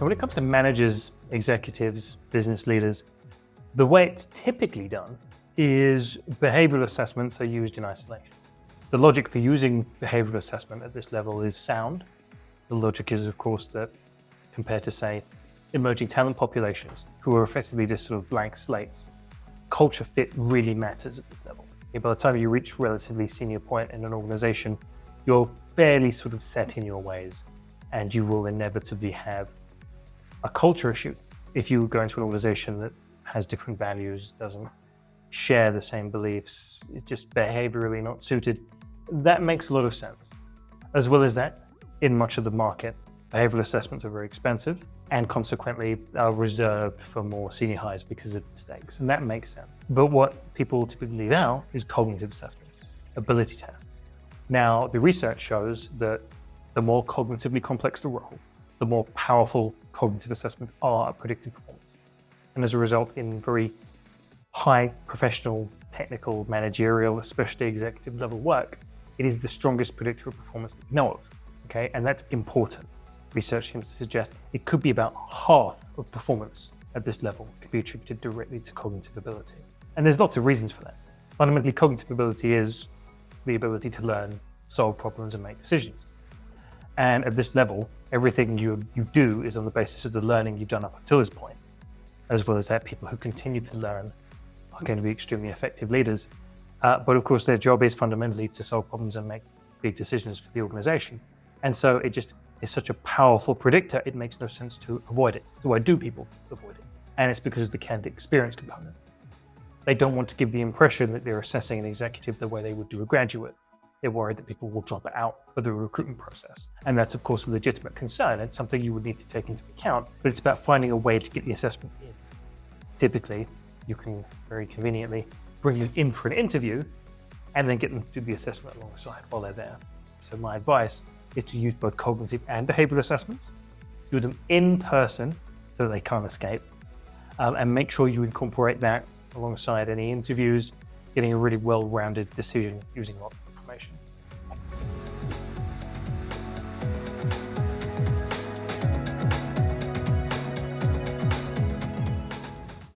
when it comes to managers, executives, business leaders, the way it's typically done is behavioural assessments are used in isolation. The logic for using behavioural assessment at this level is sound. The logic is, of course, that compared to, say, emerging talent populations who are effectively just sort of blank slates, culture fit really matters at this level. By the time you reach relatively senior point in an organization, you're fairly sort of set in your ways, and you will inevitably have a culture issue. If you go into an organization that has different values, doesn't share the same beliefs, is just behaviorally not suited, that makes a lot of sense. As well as that, in much of the market, behavioral assessments are very expensive and consequently are reserved for more senior hires because of the stakes, and that makes sense. But what people typically leave out is cognitive assessments, ability tests. Now, the research shows that the more cognitively complex the role, the more powerful cognitive assessments are at predicting performance. And as a result, in very high professional, technical, managerial, especially executive level work, it is the strongest predictor of performance that we know of, okay? And that's important. Research seems to suggest it could be about half of performance at this level could be attributed directly to cognitive ability. And there's lots of reasons for that. Fundamentally, cognitive ability is the ability to learn, solve problems, and make decisions. And at this level, everything you do is on the basis of the learning you've done up until this point. As well as that, people who continue to learn are going to be extremely effective leaders. But of course, their job is fundamentally to solve problems and make big decisions for the organization. And so it just is such a powerful predictor, it makes no sense to avoid it. So why do people avoid it? And it's because of the candidate experience component. They don't want to give the impression that they're assessing an executive the way they would do a graduate. They're worried that people will drop out of the recruitment process. And that's, of course, a legitimate concern. It's something you would need to take into account, but it's about finding a way to get the assessment in. Typically, you can very conveniently bring them in for an interview and then get them to do the assessment alongside while they're there. So my advice is to use both cognitive and behavioural assessments, do them in person so that they can't escape, and make sure you incorporate that alongside any interviews, getting a really well-rounded decision using lots of information.